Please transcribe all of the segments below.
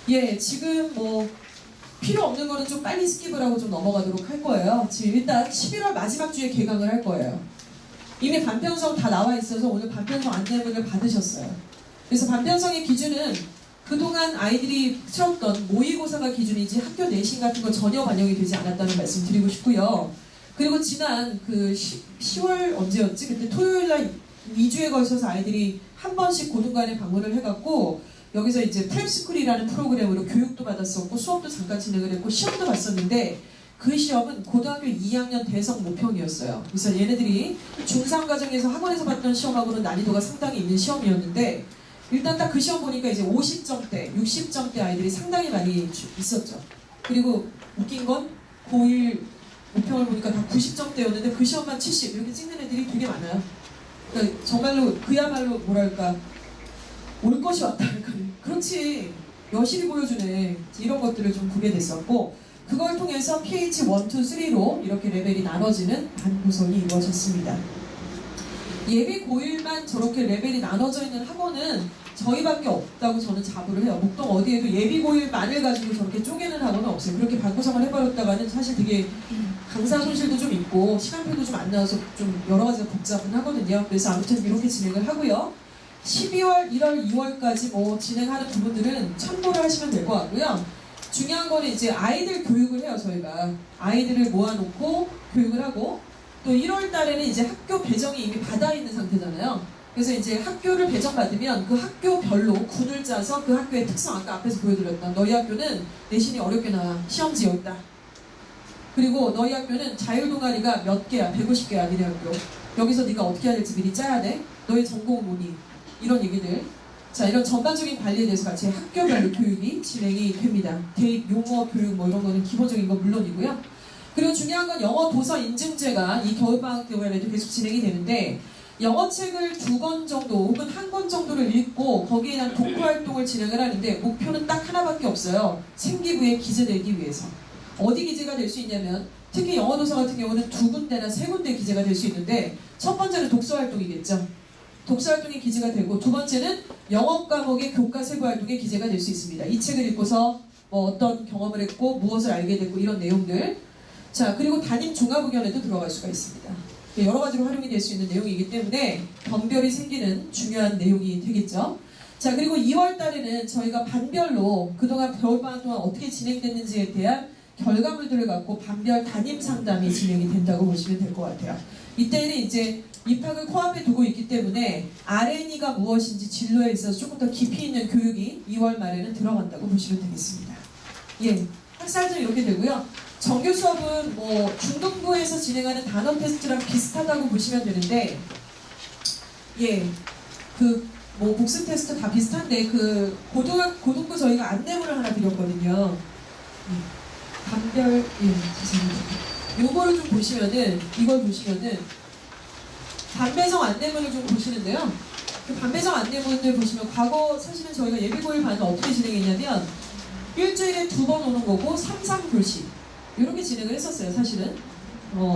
예, 지금 뭐 필요 없는 거는 좀 빨리 스킵을 하고 좀 넘어가도록 할 거예요. 지금 일단 11월 마지막 주에 개강을 할 거예요. 이미 반편성 다 나와 있어서 오늘 반편성 안내문을 받으셨어요. 그래서 반편성의 기준은 그동안 아이들이 치렀던 모의고사가 기준이지 학교 내신 같은 거 전혀 반영이 되지 않았다는 말씀 드리고 싶고요. 그리고 지난 그 10월 언제였지? 그때 토요일날 2주에 걸쳐서 아이들이 한 번씩 고등관에 방문을 해갖고 여기서 이제 프랩스쿨이라는 프로그램으로 교육도 받았었고 수업도 잠깐 진행을 했고 시험도 봤었는데 그 시험은 고등학교 2학년 대성 모평이었어요. 그래서 얘네들이 중3 과정에서 학원에서 봤던 시험하고는 난이도가 상당히 있는 시험이었는데 일단 딱 그 시험 보니까 이제 50점대, 60점대 아이들이 상당히 많이 있었죠. 그리고 웃긴 건 고1 모평을 보니까 다 90점대였는데 그 시험만 70 이렇게 찍는 애들이 되게 많아요. 그러니까 정말로 그야말로 뭐랄까 올 것이 왔다. 그렇지 여실히 보여주네. 이런 것들을 좀 보게 됐었고 그걸 통해서 PH 1, 2, 3로 이렇게 레벨이 나눠지는 반구성이 이루어졌습니다. 예비 고1만 저렇게 레벨이 나눠져 있는 학원은 저희밖에 없다고 저는 자부를 해요. 목동 어디에도 예비 고1만을 가지고 저렇게 쪼개는 학원은 없어요. 그렇게 반구성을 해버렸다가는 사실 되게 강사 손실도 좀 있고 시간표도 좀 안 나와서 좀 여러 가지가 복잡은 하거든요. 그래서 아무튼 이렇게 진행을 하고요. 12월, 1월, 2월까지 뭐 진행하는 부분들은 참고를 하시면 될 것 같고요. 중요한 거는 이제 아이들 교육을 해요, 저희가. 아이들을 모아놓고 교육을 하고 또 1월 달에는 이제 학교 배정이 이미 받아 있는 상태잖아요. 그래서 이제 학교를 배정받으면 그 학교별로 군을 짜서 그 학교의 특성, 아까 앞에서 보여드렸던 너희 학교는 내신이 어렵게 나와. 시험지에 있다. 그리고 너희 학교는 자율동아리가 몇 개야? 150개야, 니네 학교. 여기서 네가 어떻게 해야 될지 미리 짜야 돼. 너의 전공 뭐니? 이런 얘기들. 자, 이런 전반적인 관리에 대해서 같이 학교별로 교육이 진행이 됩니다. 대입 용어 교육 뭐 이런 거는 기본적인 거 물론이고요. 그리고 중요한 건 영어 도서 인증제가 이 겨울방학 때에도 계속 진행이 되는데 영어책을 2권 정도 혹은 1권 정도를 읽고 거기에 대한 독후 활동을 진행을 하는데 목표는 딱 하나밖에 없어요. 생기부에 기재되기 위해서. 어디 기재가 될 수 있냐면 특히 영어 도서 같은 경우는 2군데나 3군데 기재가 될 수 있는데 첫 번째는 독서 활동이겠죠. 독서 활동에 기재가 되고 두 번째는 영어 과목의 교과 세부 활동에 기재가 될 수 있습니다. 이 책을 읽고서 뭐 어떤 경험을 했고 무엇을 알게 됐고 이런 내용들. 자, 그리고 담임 종합의견에도 들어갈 수가 있습니다. 여러 가지로 활용이 될 수 있는 내용이기 때문에 변별이 생기는 중요한 내용이 되겠죠. 자, 그리고 2월 달에는 저희가 반별로 그동안 겨울방학 동안 어떻게 진행됐는지에 대한 결과물들을 갖고 반별 담임 상담이 진행이 된다고 보시면 될 것 같아요. 이때는 이제 입학을 코앞에 두고 있기 때문에 R&E가 무엇인지 진로에 있어서 조금 더 깊이 있는 교육이 2월 말에는 들어간다고 보시면 되겠습니다. 예, 학사는 이렇게 되고요. 정규 수업은 뭐 중등부에서 진행하는 단어 테스트랑 비슷하다고 보시면 되는데, 예, 그 뭐 복습 테스트 다 비슷한데 그 고등부 저희가 안내문을 하나 드렸거든요. 반별, 예, 죄송합니다. 요거를 좀 보시면은 이걸 보시면은 반배정 안내문을 좀 보시는데요. 그 반배정 안내문을 보시면 과거 사실은 저희가 예비고일 반은 어떻게 진행했냐면 일주일에 2번 오는 거고 3교시 이렇게 진행을 했었어요, 사실은.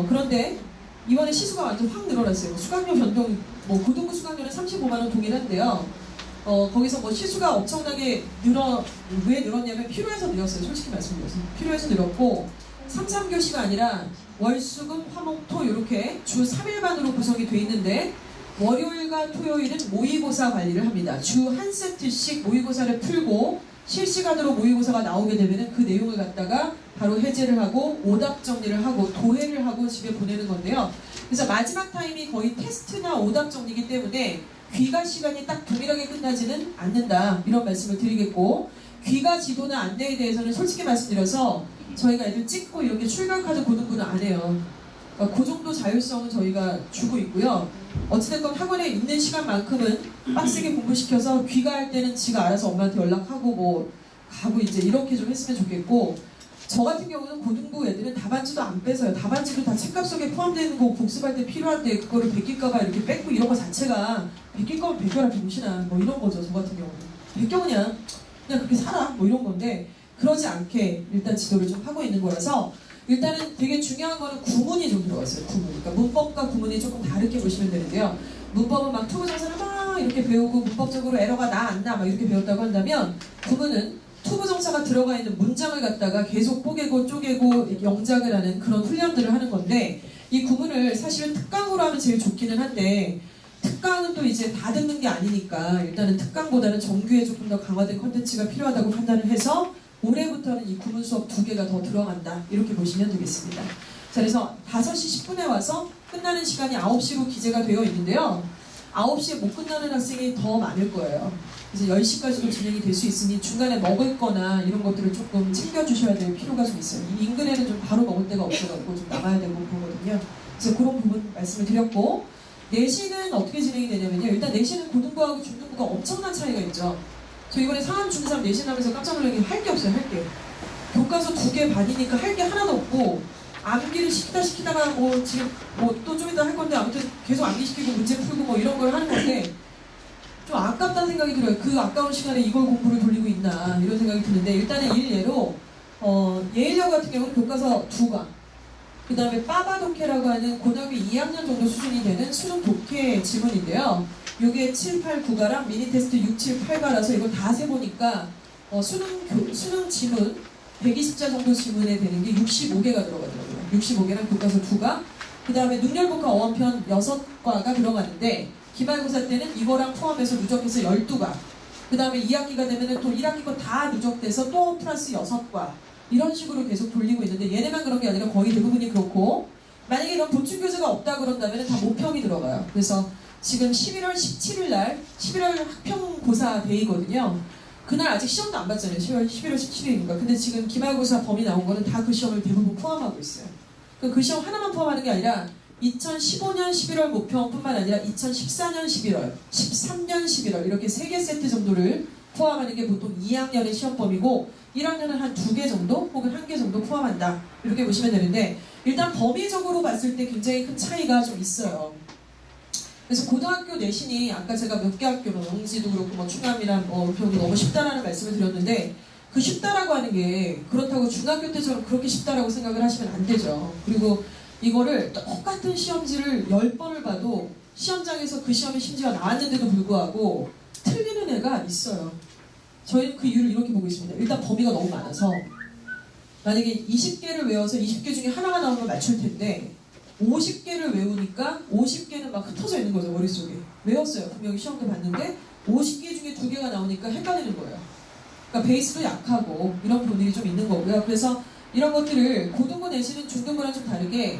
그런데 이번에 시수가 완전 확 늘어났어요. 수강료 변동, 뭐 고등부 수강료는 35만원 동일한데요. 거기서 뭐 시수가 엄청나게 왜 늘었냐면 필요해서 늘었어요. 솔직히 말씀드려서. 필요해서 늘었고 3교시가 아니라 월수금, 화목토 이렇게 주 3일반으로 구성이 돼 있는데 월요일과 토요일은 모의고사 관리를 합니다. 주 한 세트씩 모의고사를 풀고 실시간으로 모의고사가 나오게 되면 그 내용을 갖다가 바로 해제를 하고 오답 정리를 하고 도해를 하고 집에 보내는 건데요. 그래서 마지막 타임이 거의 테스트나 오답 정리이기 때문에 귀가 시간이 딱 동일하게 끝나지는 않는다. 이런 말씀을 드리겠고 귀가 지도나 안내에 대해서는 솔직히 말씀드려서 저희가 애들 찍고 이렇게 출결카드 고등부는 안 해요. 그러니까 그 정도 자율성은 저희가 주고 있고요. 어찌됐건 학원에 있는 시간만큼은 빡세게 공부시켜서 귀가할 때는 지가 알아서 엄마한테 연락하고 뭐 가고 이제 이렇게 좀 했으면 좋겠고 저 같은 경우는 고등부 애들은 답안지도 안 뺏어요. 답안지도 다 책값 속에 포함되는 거 복습할 때 필요한데 그거를 베낄까봐 이렇게 뺏고 이런 거 자체가 베낄 거면 베껴라 병신아 뭐 이런 거죠. 저 같은 경우는 베껴 그냥 그렇게 살아 뭐 이런 건데 그러지 않게 일단 지도를 좀 하고 있는 거라서 일단은 되게 중요한 거는 구문이 좀 들어갔어요. 구문. 그러니까 문법과 구문이 조금 다르게 보시면 되는데요. 문법은 막 투부정사를 막 이렇게 배우고 문법적으로 에러가 나 안 나 막 이렇게 배웠다고 한다면 구문은 투부정사가 들어가 있는 문장을 갖다가 계속 뽀개고 쪼개고 영작을 하는 그런 훈련들을 하는 건데, 이 구문을 사실은 특강으로 하면 제일 좋기는 한데, 특강은 또 이제 다 듣는 게 아니니까 일단은 특강보다는 정규에 조금 더 강화된 컨텐츠가 필요하다고 판단을 해서 올해부터는 이 구문 수업 2개가 더 들어간다, 이렇게 보시면 되겠습니다. 자, 그래서 5시 10분에 와서 끝나는 시간이 9시로 기재가 되어 있는데요. 9시에 못 끝나는 학생이 더 많을 거예요. 그래서 10시까지도 진행이 될 수 있으니 중간에 먹을 거나 이런 것들을 조금 챙겨주셔야 될 필요가 좀 있어요. 이 인근에는 좀 바로 먹을 데가 없어가지고 좀 나가야 되고 그러거든요. 그래서 그런 부분 말씀을 드렸고, 내신은 어떻게 진행이 되냐면요. 일단 내신은 고등부하고 중등부가 엄청난 차이가 있죠. 저 이번에 상암 중3 내신하면서 깜짝 놀란 게 할 게 없어요. 할 게. 교과서 2개 반이니까 할 게 하나도 없고, 암기를 시키다가 뭐 지금 뭐 또 좀 이따 할 건데 아무튼 계속 암기시키고 문제 풀고 뭐 이런 걸 하는 건데 좀 아깝다는 생각이 들어요. 그 아까운 시간에 이걸 공부를 돌리고 있나 이런 생각이 드는데, 일단은 일례로 예일여 같은 경우는 교과서 2강, 그 다음에 빠바독해라고 하는 고등학교 2학년 정도 수준이 되는 수능 독해 지문인데요. 요게 7, 8, 9가랑 미니 테스트 6, 7, 8가라서 이걸 다 세보니까 수능 지문 120자 정도 지문에 되는 게 65개가 들어가더라고요. 65개랑 교과서 2가, 그 다음에 능률북과 어원편 6과가 들어가는데, 기말고사 때는 이거랑 포함해서 누적해서 12과, 그 다음에 2학기가 되면은 또 1학기 거 다 누적돼서 또 플러스 6과, 이런 식으로 계속 돌리고 있는데, 얘네만 그런 게 아니라 거의 대부분이 그렇고, 만약에 이런 보충교재가 없다 그런다면 다 모평이 들어가요. 그래서 지금 11월 17일 날 11월 학평고사 데이거든요. 그날 아직 시험도 안 봤잖아요. 11월 17일이니까. 근데 지금 기말고사 범위 나온 거는 다 그 시험을 대부분 포함하고 있어요. 그 시험 하나만 포함하는 게 아니라 2015년 11월 모평뿐만 아니라 2014년 11월, 13년 11월 이렇게 3개 세트 정도를 포함하는 게 보통 2학년의 시험 범위고, 1학년은 한 2개 정도 혹은 1개 정도 포함한다, 이렇게 보시면 되는데, 일단 범위적으로 봤을 때 굉장히 큰 차이가 좀 있어요. 그래서 고등학교 내신이 아까 제가 몇 개 학교, 영지도 그렇고 뭐 충암이랑 은평도 너무 쉽다라는 말씀을 드렸는데, 그 쉽다라고 하는 게 그렇다고 중학교 때처럼 그렇게 쉽다라고 생각을 하시면 안 되죠. 그리고 이거를 똑같은 시험지를 10번을 봐도 시험장에서 그 시험이 심지어 나왔는데도 불구하고 틀리는 애가 있어요. 저희는 그 이유를 이렇게 보고 있습니다. 일단 범위가 너무 많아서, 만약에 20개를 외워서 20개 중에 하나가 나오면 맞출 텐데 50개를 외우니까 50개는 막 흩어져 있는 거죠. 머릿속에. 외웠어요. 분명히 시험도 봤는데 50개 중에 2개가 나오니까 헷갈리는 거예요. 그러니까 베이스도 약하고 이런 부분들이 좀 있는 거고요. 그래서 이런 것들을 고등부 내신은 중등부랑 좀 다르게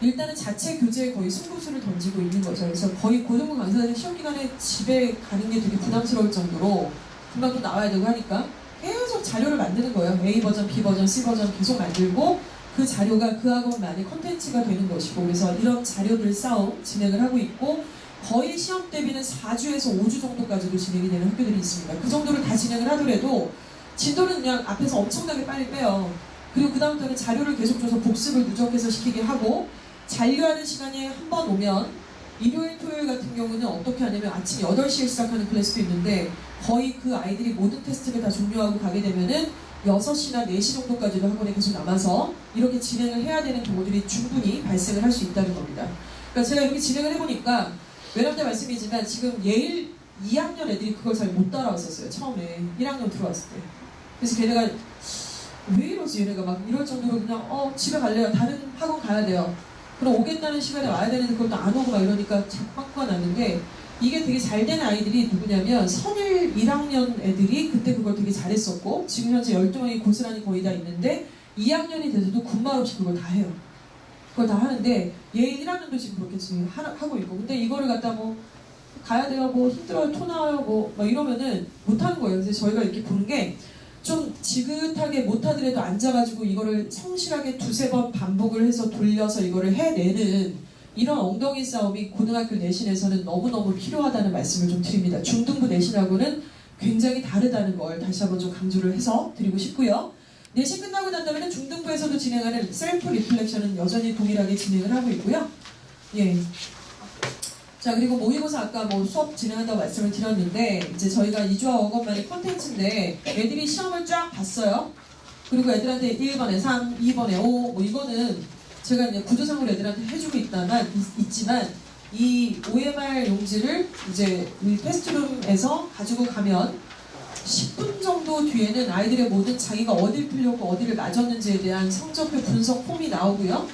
일단은 자체 교재에 거의 승부수를 던지고 있는 거죠. 그래서 거의 고등부 강사들이 시험 기간에 집에 가는 게 되게 부담스러울 정도로 금방 또 나와야 되고 하니까 계속 자료를 만드는 거예요. A 버전, B 버전, C 버전 계속 만들고, 그 자료가 그 학원만의 콘텐츠가 되는 것이고, 그래서 이런 자료들 싸움 진행을 하고 있고, 거의 시험 대비는 4주에서 5주 정도까지도 진행이 되는 학교들이 있습니다. 그 정도를 다 진행을 하더라도 진도는 그냥 앞에서 엄청나게 빨리 빼요. 그리고 그 다음부터는 자료를 계속 줘서 복습을 누적해서 시키게 하고, 잔류하는 시간에 한 번 오면 일요일, 토요일 같은 경우는 어떻게 하냐면 아침 8시에 시작하는 클래스도 있는데, 거의 그 아이들이 모든 테스트를 다 종료하고 가게 되면은 6시나 4시 정도까지도 학원에 계속 남아서 이렇게 진행을 해야 되는 경우들이 충분히 발생을 할 수 있다는 겁니다. 그러니까 제가 이렇게 진행을 해보니까 외람돼 말씀이지만 지금 예일 2학년 애들이 그걸 잘 못 따라왔었어요. 처음에 1학년 들어왔을 때. 그래서 걔네가 왜 이러지? 얘네가 막 이럴 정도로 그냥 집에 갈래요. 다른 학원 가야 돼요. 그럼 오겠다는 시간에 와야 되는데 그것도 안 오고 막 이러니까 자꾸 났는데, 이게 되게 잘 된 아이들이 누구냐면 선일 1학년 애들이 그때 그걸 되게 잘했었고, 지금 현재 12명이 고스란히 거의 다 있는데 2학년이 돼서도 군말 없이 그걸 다 해요. 그걸 다 하는데 얘 1학년도 지금 그렇게 지금 하고 있고, 근데 이거를 갖다 뭐 가야 돼요, 뭐 힘들어요, 토 나와요, 뭐 이러면은 못하는 거예요. 그래서 저희가 이렇게 보는 게, 좀 지긋하게 못하더라도 앉아가지고 이거를 성실하게 2-3번 반복을 해서 돌려서 이거를 해내는 이런 엉덩이 싸움이 고등학교 내신에서는 너무너무 필요하다는 말씀을 좀 드립니다. 중등부 내신하고는 굉장히 다르다는 걸 다시 한번 좀 강조를 해서 드리고 싶고요. 내신 끝나고 난 다음에는 중등부에서도 진행하는 셀프 리플렉션은 여전히 동일하게 진행을 하고 있고요. 예. 자, 그리고 모의고사 아까 뭐 수업 진행한다고 말씀을 드렸는데, 이제 저희가 2주와 5권만의 콘텐츠인데 애들이 시험을 쫙 봤어요. 그리고 애들한테 1번에 3, 2번에 5, 뭐 이거는 제가 이제 구조상으로 애들한테 해주고 있지만 이 OMR 용지를 이제 우리 테스트룸에서 가지고 가면 10분 정도 뒤에는 아이들의 모든 자기가 어딜 틀렸고 어디를 맞았는지에 대한 성적표 분석 폼이 나오고요.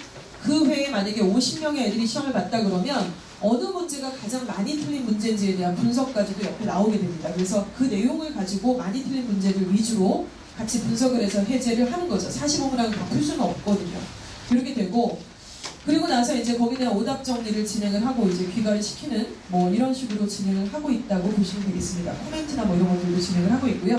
그 회에 만약에 50명의 애들이 시험을 봤다 그러면 어느 문제가 가장 많이 틀린 문제인지에 대한 분석까지도 옆에 나오게 됩니다. 그래서 그 내용을 가지고 많이 틀린 문제들 위주로 같이 분석을 해서 해제를 하는 거죠. 45문항을 다 풀 수는 없거든요. 이렇게 되고, 그리고 나서 이제 거기에 대한 오답 정리를 진행을 하고 이제 귀가를 시키는 뭐 이런 식으로 진행을 하고 있다고 보시면 되겠습니다. 코멘트나 뭐 이런 것들도 진행을 하고 있고요.